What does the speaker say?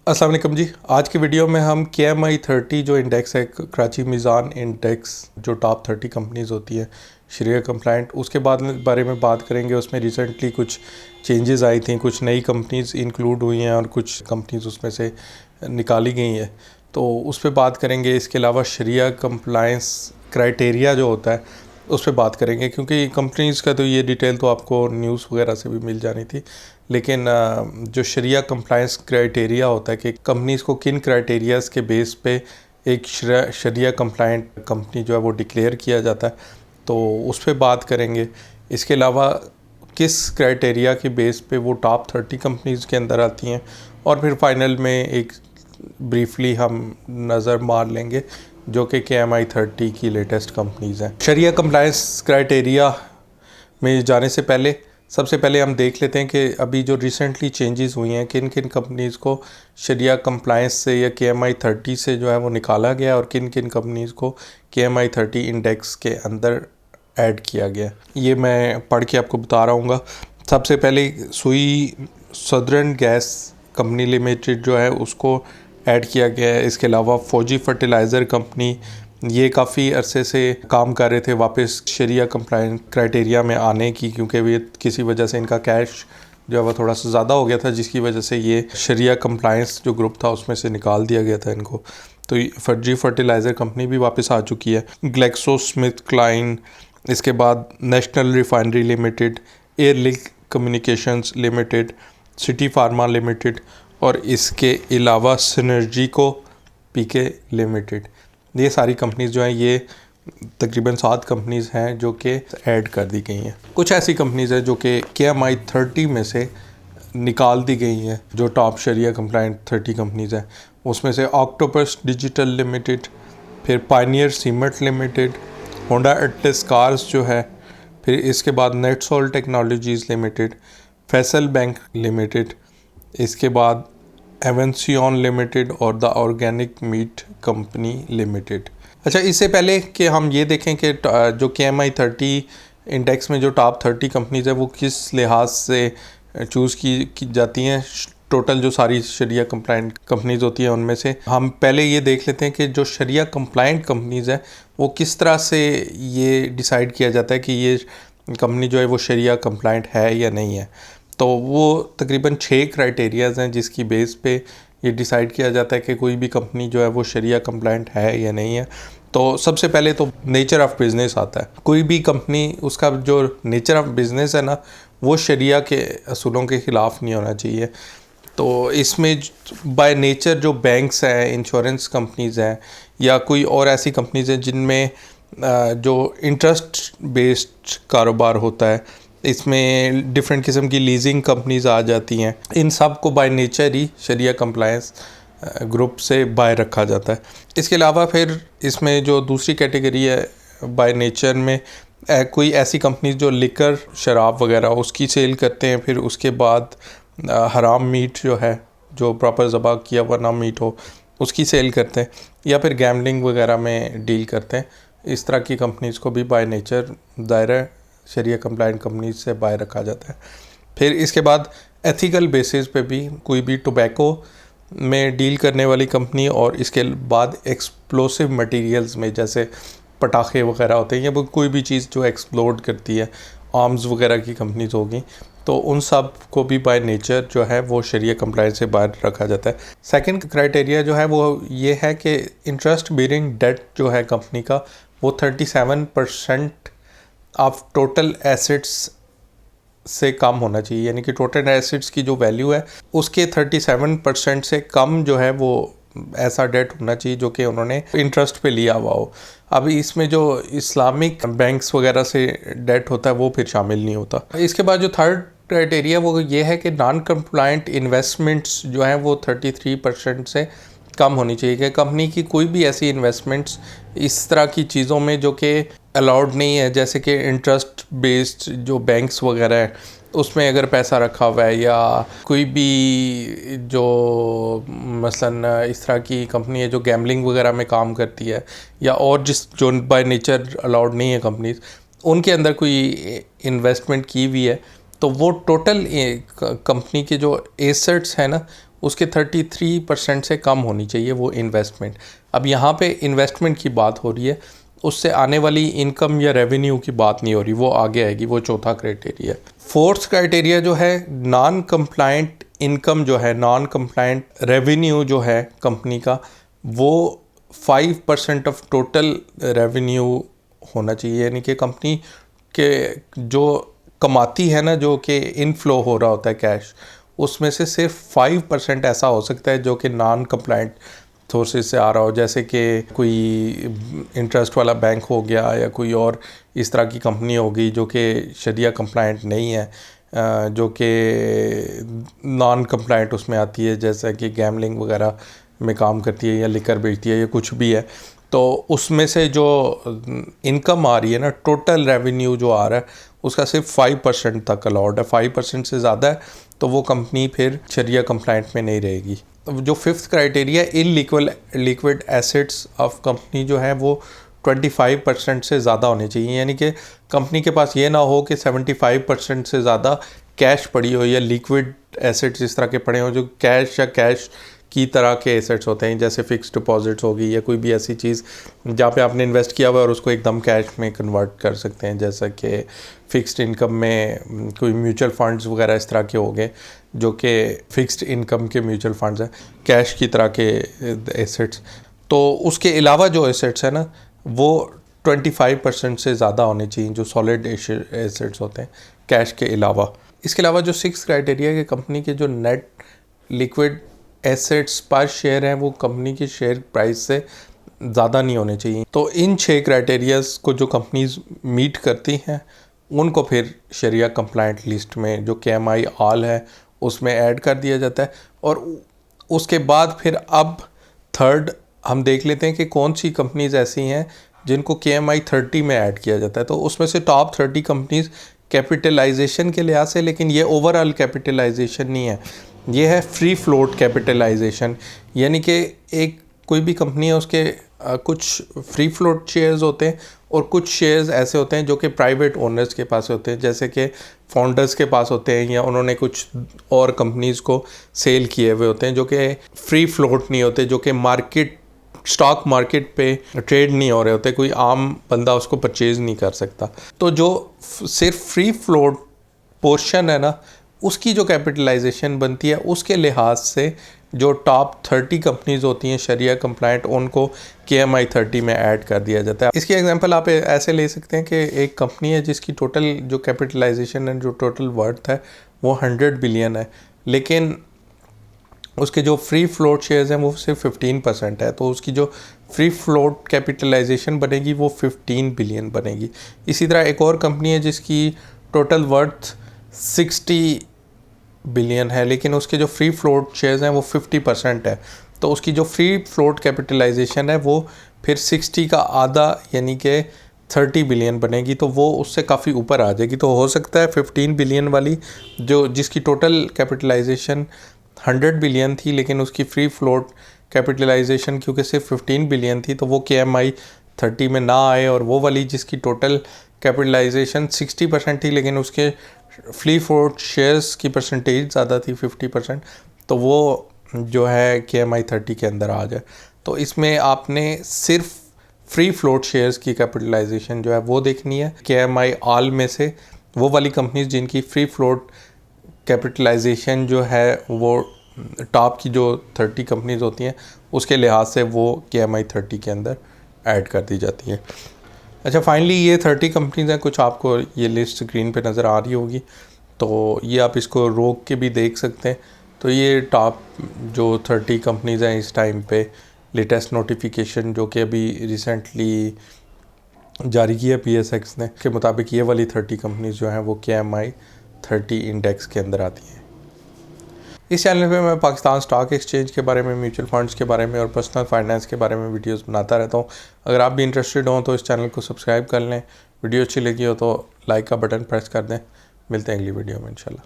अस्सलाम वालेकुम जी। आज की वीडियो में हम KMI30 जो इंडेक्स है, कराची मीज़ान इंडेक्स, जो टॉप 30 कंपनीज़ होती हैं शरिया कंप्लाइंट, उसके बारे में बात करेंगे। उसमें रिसेंटली कुछ चेंजेस आई थी, कुछ नई कंपनीज़ इंक्लूड हुई हैं और कुछ कंपनीज़ उसमें से निकाली गई हैं, तो उस पर बात करेंगे। इसके अलावा शरिया कंप्लायंस क्राइटेरिया जो होता है उस पर बात करेंगे, क्योंकि कंपनीज़ का तो ये डिटेल तो आपको न्यूज़ वगैरह से भी मिल जानी थी, लेकिन जो शरिया कंप्लायंस क्राइटेरिया होता है कि कंपनीज़ को किन क्राइटेरियाज़ के बेस पे एक शरिया कंप्लायंट कंपनी जो है वो डिक्लेयर किया जाता है, तो उस पर बात करेंगे। इसके अलावा किस क्राइटेरिया के बेस पे वो टॉप 30 कंपनीज़ के अंदर आती हैं, और फिर फाइनल में एक ब्रीफली हम नज़र मार लेंगे जो कि KMI30 की लेटेस्ट कंपनीज़ हैं। शरिया कंप्लायंस क्राइटेरिया में जाने से पहले सबसे पहले हम देख लेते हैं कि अभी जो रिसेंटली चेंजेस हुई हैं, किन किन कंपनीज़ को शरिया कंप्लायंस से या KMI30 से जो है वो निकाला गया और किन किन कंपनीज़ को KMI30 इंडेक्स के अंदर ऐड किया गया। ये मैं पढ़ के आपको बता रहा हूँ। सबसे पहले सुई सदर्न गैस कंपनी लिमिटेड जो है उसको ऐड किया गया है। इसके अलावा फौजी फर्टिलाइज़र कंपनी, ये काफ़ी अरसे से काम कर रहे थे वापस शरिया कंप्लायंट क्राइटेरिया में आने की, क्योंकि वे किसी वजह से इनका कैश जो है वह थोड़ा सा ज़्यादा हो गया था, जिसकी वजह से ये शरिया कंप्लायंस जो ग्रुप था उसमें से निकाल दिया गया था इनको। तो फौजी फर्टिलाइज़र कंपनी भी वापस आ चुकी है। ग्लेक्सोस्मिथक्लाइन, इसके बाद national refinery limited, air link communications limited, city pharma limited और इसके अलावा सिनर्जिको पीके लिमिटेड, ये सारी कंपनीज़ जो हैं ये तकरीबन 7 कंपनीज़ हैं जो कि ऐड कर दी गई हैं। कुछ ऐसी कंपनीज़ हैं जो कि KMI30 में से निकाल दी गई हैं, जो टॉप शरिया कंप्लायंट 30 कंपनीज़ हैं। उसमें से ऑक्टोपस डिजिटल लिमिटेड, फिर Pioneer Cement Limited, Honda Atlas Cars जो है, फिर इसके बाद NetSol Technologies Limited, Faysal Bank Limited, इसके बाद एवेंसियन लिमिटेड और the Organic Meat Company Limited. अच्छा, इससे पहले कि हम ये देखें कि जो KMI30 इंडेक्स में जो टॉप 30 कंपनीज़ है वो किस लिहाज से चूज़ की जाती हैं, टोटल जो सारी शरिया कंप्लायंट कंपनीज़ होती हैं उनमें से हम पहले ये देख लेते हैं कि जो शरिया कंप्लायंट कंपनीज़ है वो किस तरह से ये डिसाइड किया जाता है कि ये कंपनी जो है वो शरिया कंप्लायंट है या नहीं है। तो वो तकरीबन 6 क्राइटेरियाज़ हैं जिसकी बेस पे ये डिसाइड किया जाता है कि कोई भी कंपनी जो है वो शरिया कंप्लायंट है या नहीं है। तो सबसे पहले तो नेचर ऑफ़ बिज़नेस आता है। कोई भी कंपनी, उसका जो नेचर ऑफ़ बिज़नेस है ना, वो शरिया के असूलों के ख़िलाफ़ नहीं होना चाहिए। तो इसमें बाय नेचर जो बैंक्स हैं, इंश्योरेंस कंपनीज़ हैं या कोई और ऐसी कंपनीज़ हैं जिनमें जो इंटरेस्ट बेस्ड कारोबार होता है, इसमें डिफरेंट किस्म की लीजिंग कंपनीज आ जाती हैं, इन सब को बाय नेचर ही शरिया कंप्लायंस ग्रुप से बाय रखा जाता है। इसके अलावा फिर इसमें जो दूसरी कैटेगरी है बाय नेचर में, कोई ऐसी कंपनीज जो लिकर, शराब वगैरह उसकी सेल करते हैं, फिर उसके बाद हराम मीट जो है, जो प्रॉपर ज़बा किया हुआ ना मीट हो, उसकी सेल करते हैं, या फिर गैम्बलिंग वगैरह में डील करते हैं। इस तरह की कंपनीज़ को भी बाय नेचर दायरा शरिया कंप्लायंट कंपनीज से बाय रखा जाता है। फिर इसके बाद एथिकल बेसिस पे भी कोई भी टोबैको में डील करने वाली कंपनी, और इसके बाद एक्सप्लोसिव मटेरियल्स में जैसे पटाखे वगैरह होते हैं या कोई भी चीज़ जो एक्सप्लोड करती है, आर्म्स वगैरह की कंपनीज होगी, तो उन सब को भी बाय नेचर जो है वो शरिया कंप्लायंस से बाहर रखा जाता है। सेकंड क्राइटेरिया जो है वो ये है कि इंटरेस्ट बेयरिंग डेट जो है कंपनी का, वो 37% ऑफ टोटल एसेट्स से कम होना चाहिए, यानी कि टोटल एसेट्स की जो वैल्यू है उसके 37% से कम जो है वो ऐसा डेट होना चाहिए जो कि उन्होंने इंटरेस्ट पे लिया हुआ हो। अब इसमें जो इस्लामिक बैंक्स वगैरह से डेट होता है वो फिर शामिल नहीं होता। इसके बाद जो थर्ड क्राइटेरिया वो ये है कि नॉन कंप्लायंट इन्वेस्टमेंट्स जो हैं वो 33% से कम होनी चाहिए, कि कंपनी की कोई भी ऐसी इन्वेस्टमेंट्स इस तरह की चीज़ों में जो कि अलाउड नहीं है, जैसे कि इंटरेस्ट बेस्ड जो बैंक्स वगैरह है उसमें अगर पैसा रखा हुआ है, या कोई भी जो मसलन इस तरह की कंपनी है जो गैम्बलिंग वगैरह में काम करती है, या और जो बाय नेचर अलाउड नहीं है कंपनीज, उनके अंदर कोई इन्वेस्टमेंट की हुई है, तो वो टोटल कंपनी के जो एसेट्स हैं ना उसके 33% से कम होनी चाहिए वो इन्वेस्टमेंट। अब यहाँ पे इन्वेस्टमेंट की बात हो रही है, उससे आने वाली इनकम या रेवेन्यू की बात नहीं हो रही, वो आगे आएगी, वो चौथा क्राइटेरिया है। फोर्थ क्राइटेरिया जो है नॉन कंप्लायंट इनकम जो है, नॉन कंप्लायंट रेवेन्यू जो है कंपनी का, वो 5% ऑफ टोटल रेवेन्यू होना चाहिए। यानी कि कंपनी के जो कमाती है ना, जो कि इनफ्लो हो रहा होता है कैश, उसमें से सिर्फ 5% ऐसा हो सकता है जो कि नॉन कंप्लायंट सोर्सेज से आ रहा हो, जैसे कि कोई इंटरेस्ट वाला बैंक हो गया या कोई और इस तरह की कंपनी होगी जो कि शरिया कंप्लायंट नहीं है, जो कि नॉन कंप्लायंट उसमें आती है, जैसे कि गैमलिंग वगैरह में काम करती है या लिकर बेचती है या कुछ भी है। तो उसमें से जो इनकम आ रही है ना, टोटल रेवेन्यू जो आ रहा है उसका सिर्फ 5% तक अलाउड है। 5% से ज़्यादा है तो वो कंपनी फिर शरिया कंप्लायंट में नहीं रहेगी। जो fifth criteria liquid assets of company जो है वो 25% से ज़्यादा होने चाहिए। यानी कि कंपनी के पास ये ना हो कि 75% से ज़्यादा कैश पड़ी हो या लिक्विड एसेट्स इस तरह के पड़े हो जो कैश या कैश की तरह के एसेट्स होते हैं, जैसे फिक्स डिपॉजिट्स होगी या कोई भी ऐसी चीज़ जहाँ पे आपने इन्वेस्ट किया हुआ है और उसको एकदम कैश में कन्वर्ट कर सकते हैं, जैसा कि फ़िक्स्ड इनकम में कोई म्यूचुअल फंड्स वगैरह इस तरह के हो गए जो कि फ़िक्स्ड इनकम के म्यूचुअल फंड्स हैं, कैश की तरह के एसेट्स। तो उसके अलावा जो एसेट्स हैं ना, वो 25% से ज़्यादा होने चाहिए, जो सॉलिड एसेट्स होते हैं कैश के अलावा। इसके अलावा जो सिक्स क्राइटेरिया है कि कंपनी के जो नेट लिक्विड एसेट्स पर शेयर हैं वो कंपनी की शेयर प्राइस से ज़्यादा नहीं होने चाहिए। तो इन 6 क्राइटेरियाज को जो कंपनीज मीट करती हैं उनको फिर शरिया कंप्लायंट लिस्ट में जो KMI ऑल है उसमें ऐड कर दिया जाता है। और उसके बाद फिर अब थर्ड हम देख लेते हैं कि कौन सी कंपनीज ऐसी हैं जिनको KMI 30 में ऐड किया जाता है। तो उसमें से टॉप 30 कंपनीज कैपिटलाइजेशन के लिहाज से, लेकिन ये ओवरऑल कैपिटलाइजेशन नहीं है, ये है फ्री फ्लोट कैपिटलाइजेशन। यानी कि एक कोई भी कंपनी है उसके कुछ फ्री फ्लोट शेयर्स होते हैं और कुछ शेयर्स ऐसे होते हैं जो कि प्राइवेट ओनर्स के पास होते हैं, जैसे कि फाउंडर्स के पास होते हैं या उन्होंने कुछ और कंपनीज़ को सेल किए हुए होते हैं, जो कि फ्री फ्लोट नहीं होते, जो कि स्टॉक मार्केट पे ट्रेड नहीं हो रहे होते, कोई आम बंदा उसको परचेज़ नहीं कर सकता। तो जो सिर्फ फ्री फ्लोट पोर्शन है ना, उसकी जो कैपिटलाइजेशन बनती है उसके लिहाज से जो टॉप 30 कंपनीज होती हैं शरिया कंप्लायंट, उनको KMI 30 में ऐड कर दिया जाता है। इसकी एग्जांपल आप ऐसे ले सकते हैं कि एक कंपनी है जिसकी टोटल जो कैपिटलाइजेशन है, जो टोटल वर्थ है वो 100 बिलियन है, लेकिन उसके जो फ्री फ्लोट शेयर्स हैं वो सिर्फ 15% है, तो उसकी जो फ्री फ्लोट कैपिटलाइजेशन बनेगी वो 15 बिलियन बनेगी। इसी तरह एक और कंपनी है जिसकी टोटल वर्थ 60 बिलियन है, लेकिन उसके जो फ्री फ्लोट शेयर्स हैं वो 50% है, तो उसकी जो फ्री फ्लोट कैपिटलाइजेशन है वो फिर 60 का आधा यानी कि 30 बिलियन बनेगी, तो वो उससे काफ़ी ऊपर आ जाएगी। तो हो सकता है 15 बिलियन वाली जो जिसकी टोटल कैपिटलाइजेशन 100 बिलियन थी, लेकिन उसकी फ्री फ्लोट कैपिटलाइजेशन क्योंकि सिर्फ 15 बिलियन थी तो वो KMI 30 में ना आए, और वो वाली जिसकी टोटल कैपिटलाइजेशन 60% थी लेकिन उसके फ्री फ्लोट शेयर्स की परसेंटेज ज़्यादा थी 50%, तो वो जो है KMI 30 के अंदर आ जाए। तो इसमें आपने सिर्फ फ्री फ्लोट शेयर्स की कैपिटलाइजेशन जो है वो देखनी है। KMI ऑल में से वो वाली कंपनीज जिनकी फ्री फ्लोट कैपिटलाइजेशन जो है वो टॉप की जो 30 कंपनीज होती हैं उसके लिहाज से वो KMI 30 के अंदर ऐड कर दी जाती है। अच्छा, फाइनली ये 30 कंपनीज हैं, कुछ आपको ये लिस्ट स्क्रीन पे नज़र आ रही होगी, तो ये आप इसको रोक के भी देख सकते हैं। तो ये टॉप जो 30 कंपनीज हैं इस टाइम पे, लेटेस्ट नोटिफिकेशन जो कि अभी रिसेंटली जारी किया PSX ने, के मुताबिक ये वाली 30 कंपनीज जो हैं वो KMI 30 इंडेक्स के अंदर आती हैं। इस चैनल पे मैं पाकिस्तान स्टॉक एक्सचेंज के बारे में, म्यूचुअल फंड्स के बारे में और पर्सनल फाइनेंस के बारे में वीडियोस बनाता रहता हूँ। अगर आप भी इंटरेस्टेड हों तो इस चैनल को सब्सक्राइब कर लें, वीडियो अच्छी लगी हो तो लाइक का बटन प्रेस कर दें। मिलते हैं अगली वीडियो में इंशाल्लाह।